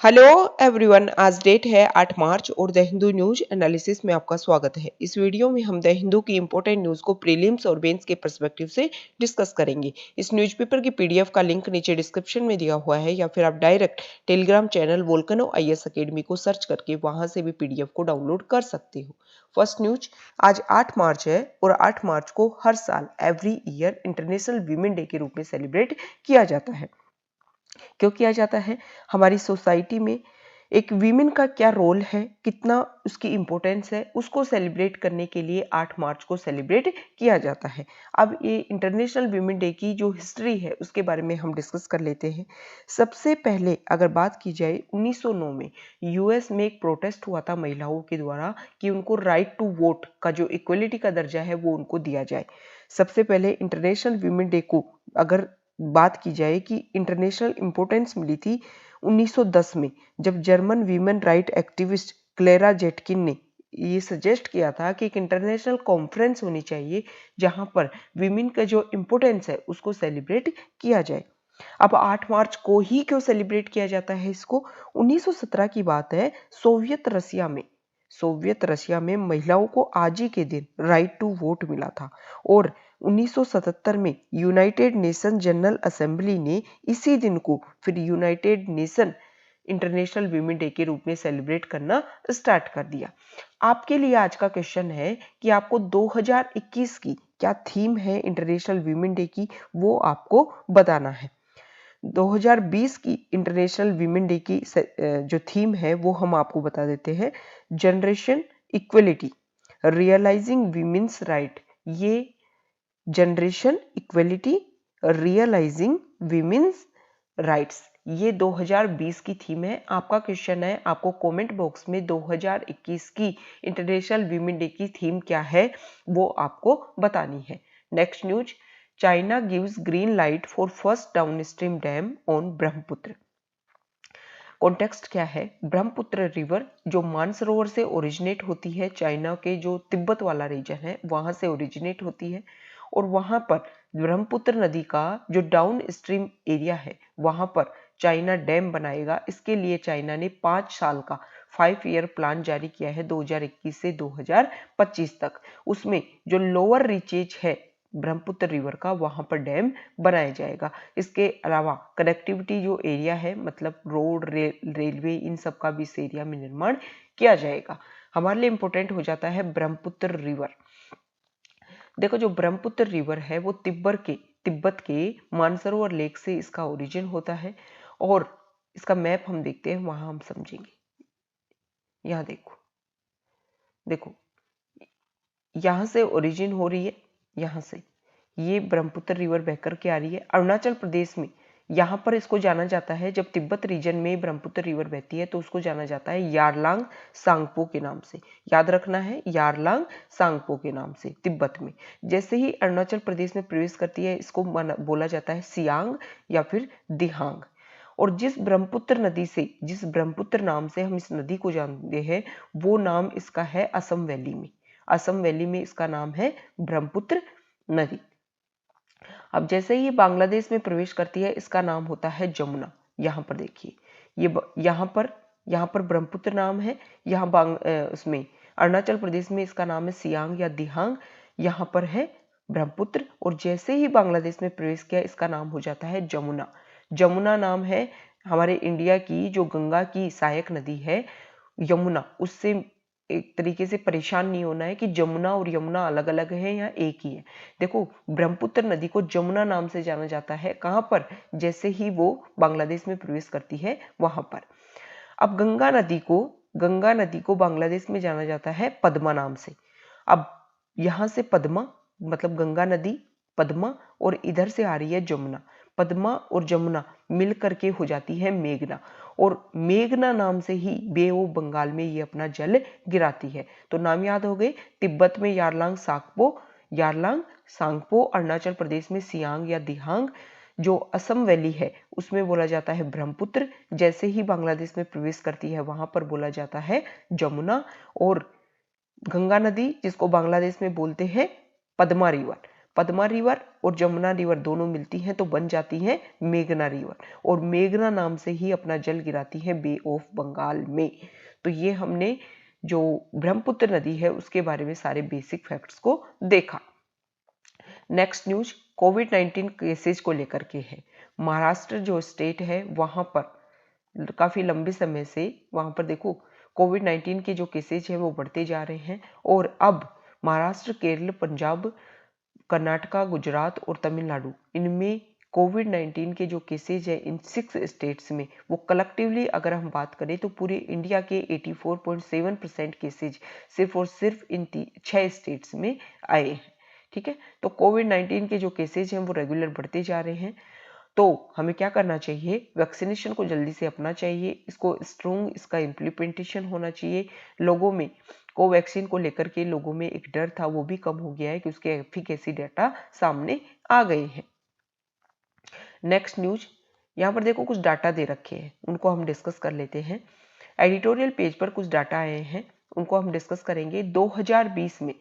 Hello everyone. आज date है 8 मार्च और द हिंदू न्यूज एनालिसिस में आपका स्वागत है। इस वीडियो में हम द हिंदू की इंपॉर्टेंट न्यूज को प्रीलिम्स और मेंस के पर्सपेक्टिव से डिस्कस करेंगे। इस न्यूज़पेपर की पीडीएफ का लिंक नीचे डिस्क्रिप्शन में दिया हुआ है या फिर आप direct Telegram channel volcano IAS academy को सर्च करके वहां से भी पीडीएफ को डाउनलोड कर सकते हो। फर्स्ट न्यूज, आज 8 मार्च है और 8 मार्च को हर साल every year international women day के रूप में सेलिब्रेट किया जाता है। क्यों किया जाता है? हमारी सोसाइटी में एक वीमेन का क्या रोल है, कितना उसकी इम्पोर्टेंस है, उसको सेलिब्रेट करने के लिए 8 मार्च को सेलिब्रेट किया जाता है। अब ये इंटरनेशनल वीमेन डे की जो हिस्ट्री है उसके बारे में हम डिस्कस कर लेते हैं। सबसे पहले अगर बात की जाए 1909 में यूएस में एक प्रोटेस्ट हुआ था महिलाओं के द्वारा कि उनको राइट टू वोट का जो इक्वलिटी का दर्जा है वो उनको दिया जाए। सबसे पहले इंटरनेशनल वीमेन डे को अगर बात की जाए कि इंटरनेशनल इंपॉर्टेंस मिली थी 1910 में, जब German women right activist Clara Zetkin ने ये सजेस्ट किया था कि एक इंटरनेशनल कॉन्फ्रेंस होनी चाहिए जहां पर वीमेन का जो इम्पोर्टेंस है उसको सेलिब्रेट किया जाए। अब 8 मार्च को ही क्यों सेलिब्रेट किया जाता है इसको? 1917 की बात है। सोवियत रशिया में महिलाओं को आज ही के दिन राइट टू वोट मिला था और 1977 में यूनाइटेड नेशन जनरल असेंबली ने इसी दिन को फिर United nation international women day के रूप में सेलिब्रेट करना स्टार्ट कर दिया। आपके लिए आज का क्वेश्चन है कि आपको 2021 की क्या थीम है इंटरनेशनल वीमेन डे की, वो आपको बताना है। 2020 की इंटरनेशनल वीमेन डे की जो थीम है वो हम आपको बता देते हैं। Generation equality, realising women's right. ये generation equality, realising women's rights, ये 2020 की थीम है। आपका क्वेश्चन है, आपको कमेंट बॉक्स में 2021 की इंटरनेशनल वीमेन डे की थीम क्या है वो आपको बतानी है। Next news, China gives green light for first downstream dam on Brahmaputra. Context क्या है? ब्रह्मपुत्र रिवर जो मानसरोवर से ओरिजिनेट होती है, चाइना के जो तिब्बत वाला रीजन है वहां से ओरिजिनेट होती है और वहां पर ब्रह्मपुत्र नदी का जो डाउन स्ट्रीम एरिया है वहां पर चाइना डैम बनाएगा। इसके लिए चाइना ने 5 साल का 5 ईयर प्लान जारी किया है 2021 से 2025 तक। उसमें जो लोअर रीचेज है ब्रह्मपुत्र रिवर का वहां पर डैम बनाया जाएगा। इसके अलावा कनेक्टिविटी जो एरिया है, मतलब रोड रेलवे इन सब का भी इस एरिया में निर्माण किया जाएगा। हमारे लिए इंपॉर्टेंट हो जाता है ब्रह्मपुत्र रिवर। देखो, जो ब्रह्मपुत्र रिवर है वो तिब्बत के मानसरोवर लेक से इसका ओरिजिन होता है और इसका मैप हम देखते हैं, वहां हम समझेंगे। यहाँ देखो देखो, यहां से ओरिजिन हो रही है, यहां से ये ब्रह्मपुत्र रिवर बहकर के आ रही है अरुणाचल प्रदेश में। यहां पर इसको जाना जाता है, जब तिब्बत रीजन में ब्रह्मपुत्र रिवर बहती है तो उसको जाना जाता है यारलांग सांगपो के नाम से। याद रखना है, यारलांग सांगपो के नाम से तिब्बत में। जैसे ही अरुणाचल प्रदेश में प्रवेश करती है इसको बोला जाता है सियांग या फिर दिहांग। और जिस ब्रह्मपुत्र नाम से हम इस नदी को जानते हैं वो नाम इसका है असम वैली में। असम वैली में इसका नाम है ब्रह्मपुत्र नदी। अब जैसे ही बांग्लादेश में प्रवेश करती है इसका नाम होता है जमुना। यहाँ पर देखिए, ये यहाँ पर ब्रह्मपुत्र नाम है, उसमें अरुणाचल प्रदेश में इसका नाम है सियांग या दिहांग, यहाँ पर है ब्रह्मपुत्र। और जैसे ही बांग्लादेश में प्रवेश किया इसका नाम हो जाता है जमुना। जमुना नाम है हमारे इंडिया की जो गंगा की सहायक नदी है यमुना। उससे एक तरीके से परेशान नहीं होना है कि जमुना और यमुना अलग अलग है या एक ही है। देखो, ब्रह्मपुत्र नदी को जमुना नाम से जाना जाता है, कहां पर? जैसे ही वो बांग्लादेश में प्रवेश करती है वहां पर। अब गंगा नदी को बांग्लादेश में जाना जाता है पद्मा नाम से। अब यहां से पद्मा मतलब गंगा नदी, पद्मा, और इधर से आ रही है जमुना। पद्मा और जमुना मिल करके हो जाती है मेघना, और मेघना नाम से ही बे ऑफ बंगाल में ये अपना जल गिराती है। तो नाम याद हो गए, तिब्बत में यारलांग सांगपो, अरुणाचल प्रदेश में सियांग या दिहांग, जो असम वैली है उसमें बोला जाता है ब्रह्मपुत्र। जैसे ही बांग्लादेश में प्रवेश करती है वहां पर बोला जाता है जमुना। और गंगा नदी जिसको बांग्लादेश में बोलते हैं पद्मा रिवर, पद्मा रिवर और जमुना रिवर दोनों मिलती हैं तो बन जाती हैं मेघना रिवर, और मेघना नाम से ही अपना जल गिराती है बे ऑफ बंगाल में। तो ये हमने जो ब्रह्मपुत्र नदी है उसके बारे में सारे बेसिक फैक्ट्स को देखा। नेक्स्ट न्यूज कोविड-19 केसेज को लेकर के है। महाराष्ट्र जो स्टेट है वहां पर काफी लंबे समय से वहां पर देखो कोविड-19 के जो केसेज है वो बढ़ते जा रहे हैं, और अब महाराष्ट्र, केरल, पंजाब, कर्नाटका, गुजरात और तमिलनाडु, इनमें कोविड-19 के जो केसेज है इन 6 स्टेट्स में, वो कलेक्टिवली अगर हम बात करें तो पूरे इंडिया के 84.7% केसेज सिर्फ और सिर्फ इन 6 स्टेट्स में आए हैं। ठीक है, तो कोविड-19 के जो केसेज हैं वो रेगुलर बढ़ते जा रहे हैं। तो हमें क्या करना चाहिए, वैक्सीनेशन को जल्दी से अपना चाहिए, इसको स्ट्रॉन्ग इसका इम्प्लीमेंटेशन होना चाहिए। लोगों में कोवैक्सीन को लेकर के लोगों में एक डर था, वो भी कम हो गया है कि उसके एफिकेसी डाटा सामने आ गए हैं। नेक्स्ट न्यूज, यहाँ पर देखो कुछ डाटा दे रखे हैं, उनको हम डिस्कस कर लेते हैं। एडिटोरियल पेज पर कुछ डाटा आए हैं, उनको हम डिस्कस करेंगे। 2020 में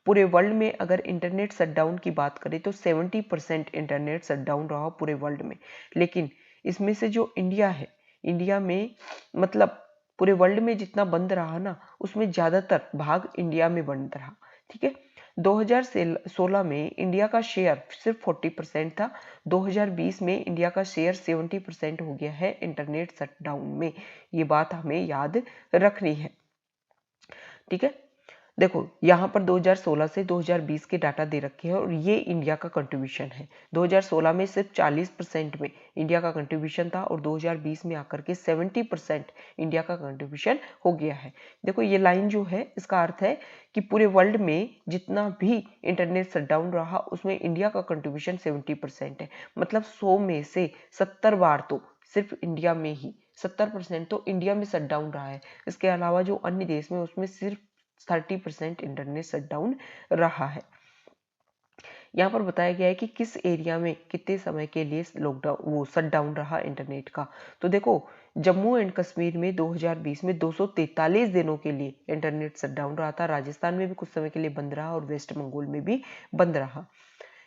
पूरे वर्ल्ड में अगर इंटरनेट शटडाउन की बात करें तो 70% इंटरनेट शटडाउन रहा पूरे वर्ल्ड में, लेकिन इसमें से जो इंडिया है, इंडिया में मतलब पूरे वर्ल्ड में जितना बंद रहा ना, उसमें ज्यादातर भाग इंडिया में बंद रहा। ठीक है, 2016 में इंडिया का शेयर सिर्फ 40% था, 2020 में इंडिया का शेयर 70% हो गया है इंटरनेट शटडाउन में। ये बात हमें याद रखनी है। ठीक है, देखो यहाँ पर 2016 से 2020 के डाटा दे रखे हैं और ये इंडिया का कंट्रीब्यूशन है। 2016 में सिर्फ 40% में इंडिया का कंट्रीब्यूशन था और 2020 में आकर के 70% इंडिया का कंट्रीब्यूशन हो गया है। देखो ये लाइन जो है इसका अर्थ है कि पूरे वर्ल्ड में जितना भी इंटरनेट शटडाउन रहा उसमें इंडिया का कंट्रीब्यूशन 70% है। मतलब 100 में से 70 बार तो सिर्फ इंडिया में ही 70% तो इंडिया में शटडाउन रहा है। इसके अलावा जो अन्य देश में उसमें सिर्फ 30% इंटरनेट शटडाउन रहा है। यहाँ पर बताया गया है कि किस एरिया में कितने समय के लिए लॉकडाउन वो शटडाउन रहा इंटरनेट का। तो देखो जम्मू एंड कश्मीर में 2020 में 243 दिनों के लिए इंटरनेट शटडाउन रहा था। राजस्थान में भी कुछ समय के लिए बंद रहा और वेस्ट बंगाल में भी बंद रहा।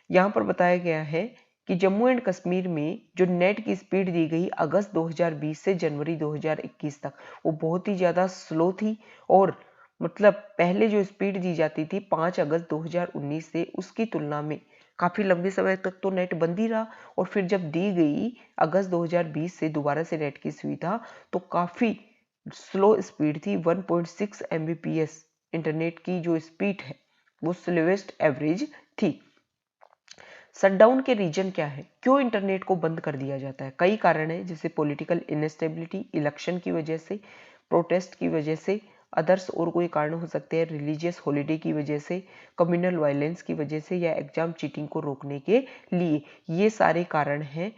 यहाँ पर बताया गया है कि जम्मू एंड कश्मीर में जो नेट की स्पीड दी गई अगस्त 2020 से जनवरी 2021 तक, वो बहुत ही ज्यादा स्लो थी, और मतलब पहले जो स्पीड दी जाती थी 5 अगस्त 2019 से, उसकी तुलना में काफी लंबे समय तक तो नेट बंद ही रहा, और फिर जब दी गई अगस्त 2020 से दोबारा से नेट की सुविधा तो काफी स्लो स्पीड थी। 1.6 Mbps इंटरनेट की जो स्पीड है वो स्लोवेस्ट एवरेज थी। शटडाउन के रीजन क्या है, क्यों इंटरनेट को बंद कर दिया जाता है? कई कारण है, जैसे पॉलिटिकल इनस्टेबिलिटी, इलेक्शन की वजह से, प्रोटेस्ट की वजह से, अदर्स और कोई कारण हो सकते हैं, रिलीजियस हॉलिडे की वजह से, कम्युनल वायलेंस की वजह से, या एग्जाम चीटिंग को रोकने के लिए। ये सारे कारण हैं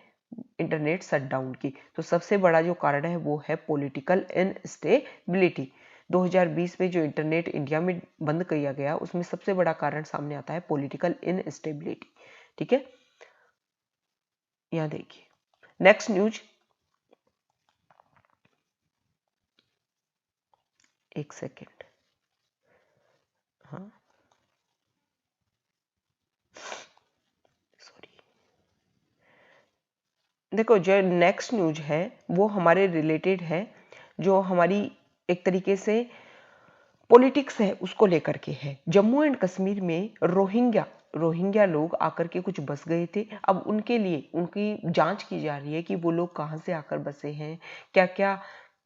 इंटरनेट शटडाउन की। तो सबसे बड़ा जो कारण है वो है पॉलिटिकल इनस्टेबिलिटी। 2020 में जो इंटरनेट इंडिया में बंद किया गया उसमें सबसे बड़ा कारण सामने आता है पॉलिटिकल इनस्टेबिलिटी। ठीक है, यहां देखिए नेक्स्ट न्यूज, एक सेकेंड, हाँ सॉरी, देखो जो नेक्स्ट न्यूज है वो हमारे रिलेटेड है, जो हमारी एक तरीके से पॉलिटिक्स है उसको लेकर के है। जम्मू एंड कश्मीर में रोहिंग्या लोग आकर के कुछ बस गए थे। अब उनके लिए उनकी जांच की जा रही है कि वो लोग कहां से आकर बसे हैं, क्या क्या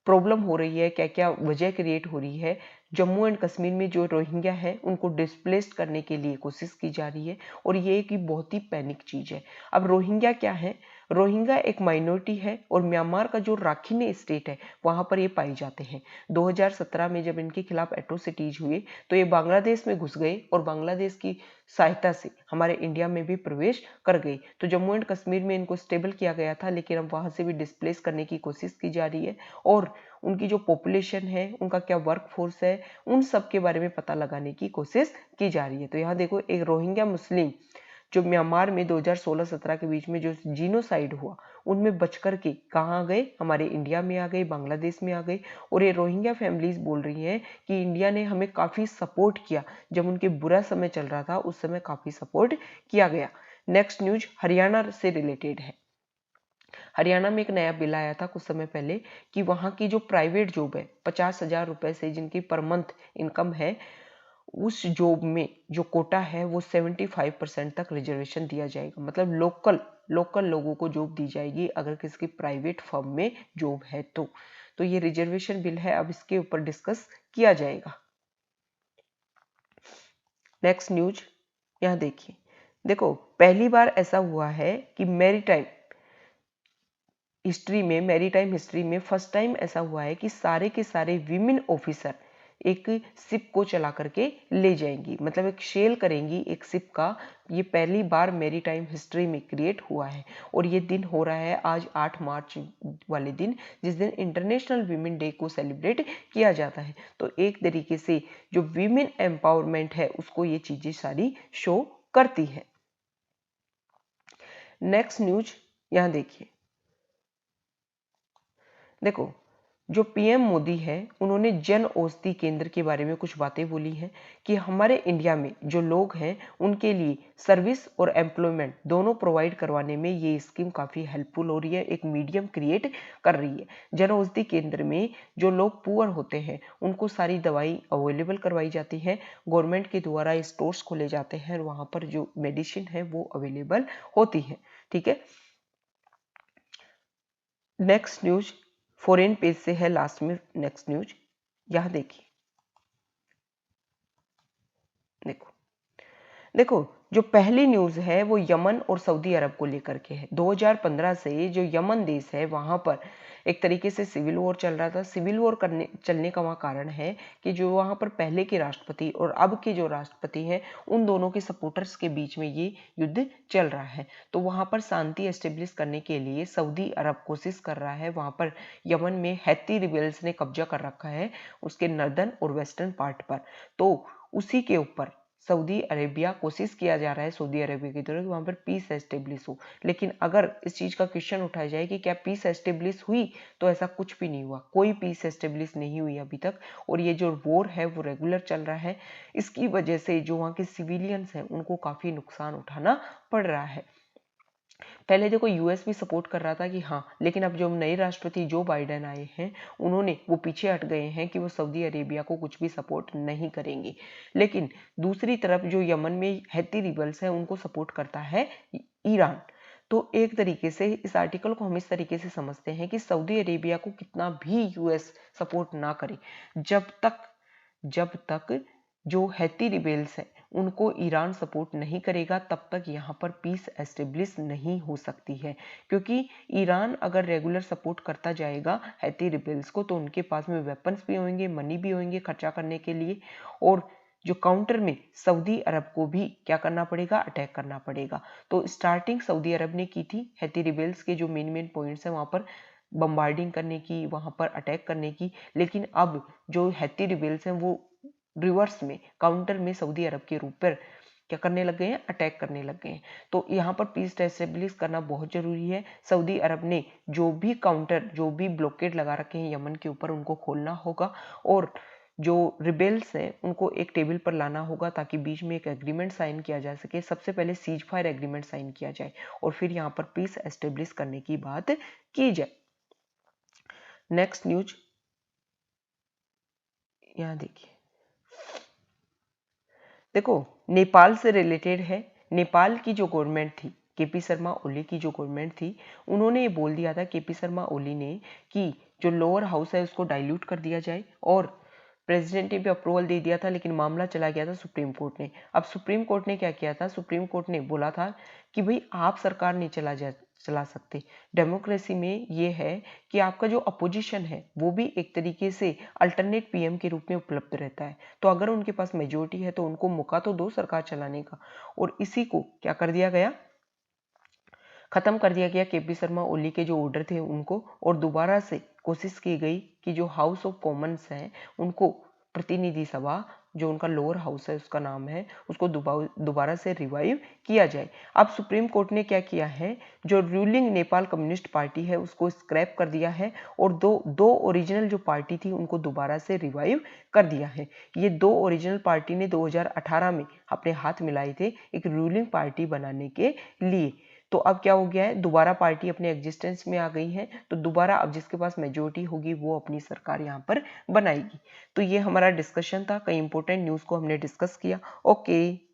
प्रॉब्लम हो रही है, क्या क्या वजह क्रिएट हो रही है। जम्मू एंड कश्मीर में जो रोहिंग्या है उनको डिस्प्लेस्ड करने के लिए कोशिश की जा रही है, और ये एक बहुत ही पैनिक चीज है। अब रोहिंग्या क्या है, रोहिंग्या एक माइनॉरिटी है और म्यांमार का जो राखीने स्टेट है वहां पर ये पाए जाते हैं। 2017 में जब इनके खिलाफ एट्रोसिटीज हुए तो ये बांग्लादेश में घुस गए और बांग्लादेश की सहायता से हमारे इंडिया में भी प्रवेश कर गई। तो जम्मू एंड कश्मीर में इनको स्टेबल किया गया था, लेकिन अब वहां से भी डिस्प्लेस करने की कोशिश की जा रही है, और उनकी जो पॉपुलेशन है, उनका क्या वर्क फोर्स है, उन सब के बारे में पता लगाने की कोशिश की जा रही है। तो यहाँ देखो एक रोहिंग्या मुस्लिम जो म्यांमार में 2016-17 के बीच में जो जीनोसाइड हुआ, उनमें बच कर के कहाँ गए, हमारे इंडिया में आ गए, बांग्लादेश में आ गए। और ये रोहिंग्या फैमिलीज बोल रही हैं कि इंडिया ने हमें काफ़ी सपोर्ट किया, जब उनके बुरा समय चल रहा था उस समय काफ़ी सपोर्ट किया गया। नेक्स्ट न्यूज हरियाणा से रिलेटेड है। हरियाणा में एक नया बिल आया था कुछ समय पहले कि वहाँ की जो प्राइवेट जॉब है, 50,000 रुपए से जिनकी पर मंथ इनकम है, उस जॉब में जो कोटा है वो 75% तक रिजर्वेशन दिया जाएगा। मतलब लोकल लोगों को जॉब दी जाएगी अगर किसी की प्राइवेट फर्म में जॉब है तो ये रिजर्वेशन बिल है, अब इसके ऊपर डिस्कस किया जाएगा। नेक्स्ट न्यूज यहाँ देखिए, देखो पहली बार ऐसा हुआ है कि मैरीटाइम हिस्ट्री में फर्स्ट टाइम ऐसा हुआ है कि सारे के सारे विमेन ऑफिसर एक शिप को चला करके ले जाएंगी, मतलब एक सेल करेंगी एक शिप का। ये पहली बार मैरीटाइम हिस्ट्री में क्रिएट हुआ है और ये दिन हो रहा है आज 8 मार्च वाले दिन, जिस दिन इंटरनेशनल वीमेन डे को सेलिब्रेट किया जाता है। तो एक तरीके से जो वीमेन एम्पावरमेंट है उसको ये चीजें सारी शो करती है। नेक्स्ट न्यूज यहाँ देखिए, देखो जो पीएम मोदी है उन्होंने जन औषधि केंद्र के बारे में कुछ बातें बोली हैं कि हमारे इंडिया में जो लोग हैं उनके लिए सर्विस और एम्प्लॉयमेंट दोनों प्रोवाइड करवाने में ये स्कीम काफ़ी हेल्पफुल हो रही है, एक मीडियम क्रिएट कर रही है। जन औषधि केंद्र में जो लोग पुअर होते हैं उनको सारी दवाई अवेलेबल करवाई जाती है, गवर्नमेंट के द्वारा स्टोर्स खोले जाते हैं और वहाँ पर जो मेडिसिन है वो अवेलेबल होती है। ठीक है, नेक्स्ट न्यूज फॉरेन पेज से है लास्ट में। नेक्स्ट न्यूज यहां देखिए, देखो जो पहली न्यूज है वो यमन और सऊदी अरब को लेकर के है। 2015 से जो यमन देश है वहां पर एक तरीके से सिविल वॉर चल रहा था। सिविल वॉर चलने का वहां कारण है कि जो वहां पर पहले के राष्ट्रपति और अब के जो राष्ट्रपति हैं उन दोनों के सपोर्टर्स के बीच में ये युद्ध चल रहा है। तो वहां पर शांति एस्टेब्लिश करने के लिए सऊदी अरब कोशिश कर रहा है। वहां पर यमन में हैती रिबेल्स ने कब्जा कर रखा है उसके नॉर्दर्न और वेस्टर्न पार्ट पर, तो उसी के ऊपर सऊदी अरेबिया कोशिश किया जा रहा है सऊदी अरेबिया की तरफ वहां पर पीस एस्टेब्लिश हो। लेकिन अगर इस चीज का क्वेश्चन उठाया जाए कि क्या पीस एस्टेब्लिश हुई, तो ऐसा कुछ भी नहीं हुआ, कोई पीस एस्टेब्लिश नहीं हुई अभी तक। और ये जो वॉर है वो रेगुलर चल रहा है। इसकी वजह से जो वहाँ के सिविलियंस हैं उनको काफी नुकसान उठाना पड़ रहा है। पहले देखो यूएस भी सपोर्ट कर रहा था कि हाँ, लेकिन अब जो नए राष्ट्रपति जो बाइडेन आए हैं उन्होंने वो पीछे हट गए हैं कि वो सऊदी अरेबिया को कुछ भी सपोर्ट नहीं करेंगे। लेकिन दूसरी तरफ जो यमन में हैती रिबल्स हैं उनको सपोर्ट करता है ईरान। तो एक तरीके से इस आर्टिकल को हम इस तरीके से समझते हैं कि सऊदी अरेबिया को कितना भी यूएस सपोर्ट ना करे, जब तक जो हैती रिबेल्स हैं उनको ईरान सपोर्ट नहीं करेगा तब तक यहाँ पर पीस एस्टेब्लिश नहीं हो सकती है। क्योंकि ईरान अगर रेगुलर सपोर्ट करता जाएगा हैती रिबेल्स को तो उनके पास में वेपन्स भी होंगे, मनी भी होंगे खर्चा करने के लिए, और जो काउंटर में सऊदी अरब को भी क्या करना पड़ेगा, अटैक करना पड़ेगा। तो स्टार्टिंग सऊदी अरब ने की थी हैती रिबेल्स के जो मेन पॉइंट्स हैं वहां पर बम्बार्डिंग करने की, वहां पर अटैक करने की। लेकिन अब जो हैती रिबेल्स हैं वो रिवर्स में काउंटर में सऊदी अरब के रूप पर क्या करने लग गए हैं, अटैक करने लग गए हैं। तो यहाँ पर पीस एस्टेब्लिश करना बहुत जरूरी है। सऊदी अरब ने जो भी काउंटर, जो भी ब्लॉकेड लगा रखे हैं यमन के ऊपर उनको खोलना होगा और जो रिबेल्स हैं उनको एक टेबल पर लाना होगा ताकि बीच में एक एग्रीमेंट साइन किया जा सके। सबसे पहले सीज फायर एग्रीमेंट साइन किया जाए और फिर यहाँ पर पीस एस्टेब्लिश करने की बात की जाए। नेक्स्ट न्यूज यहाँ देखिए, देखो नेपाल से रिलेटेड है। नेपाल की जो गवर्नमेंट थी, केपी शर्मा ओली की जो गवर्नमेंट थी, उन्होंने ये बोल दिया था केपी शर्मा ओली ने कि जो लोअर हाउस है उसको डाइल्यूट कर दिया जाए और प्रेसिडेंट ने भी अप्रूवल दे दिया था। लेकिन मामला चला गया था सुप्रीम कोर्ट ने। अब सुप्रीम कोर्ट ने क्या किया था, सुप्रीम कोर्ट ने बोला था कि भाई आप सरकार नहीं चला सकते। डेमोक्रेसी में ये है कि आपका जो अपोजिशन है वो भी एक तरीके से अल्टरनेट पीएम के रूप में उपलब्ध रहता है। तो अगर उनके पास मेजोरिटी है तो उनको मौका तो दो सरकार चलाने का। और इसी को क्या कर दिया गया, खत्म कर दिया गया केपी शर्मा ओली के जो ऑर्डर थे उनको, और दोबारा से कोशिश की गई कि जो हाउस ऑफ कॉमन्स हैं उनको प्रतिनिधि सभा, जो उनका लोअर हाउस है उसका नाम है, उसको दोबारा से रिवाइव किया जाए। अब सुप्रीम कोर्ट ने क्या किया है, जो रूलिंग नेपाल कम्युनिस्ट पार्टी है उसको स्क्रैप कर दिया है और दो ओरिजिनल जो पार्टी थी उनको दोबारा से रिवाइव कर दिया है। ये दो ओरिजिनल पार्टी ने 2018 में अपने हाथ मिलाए थे एक रूलिंग पार्टी बनाने के लिए। तो अब क्या हो गया है, दोबारा पार्टी अपने एग्जिस्टेंस में आ गई है, तो दोबारा अब जिसके पास मेजोरिटी होगी वो अपनी सरकार यहाँ पर बनाएगी। तो ये हमारा डिस्कशन था, कई इंपॉर्टेंट न्यूज़ को हमने डिस्कस किया। ओके।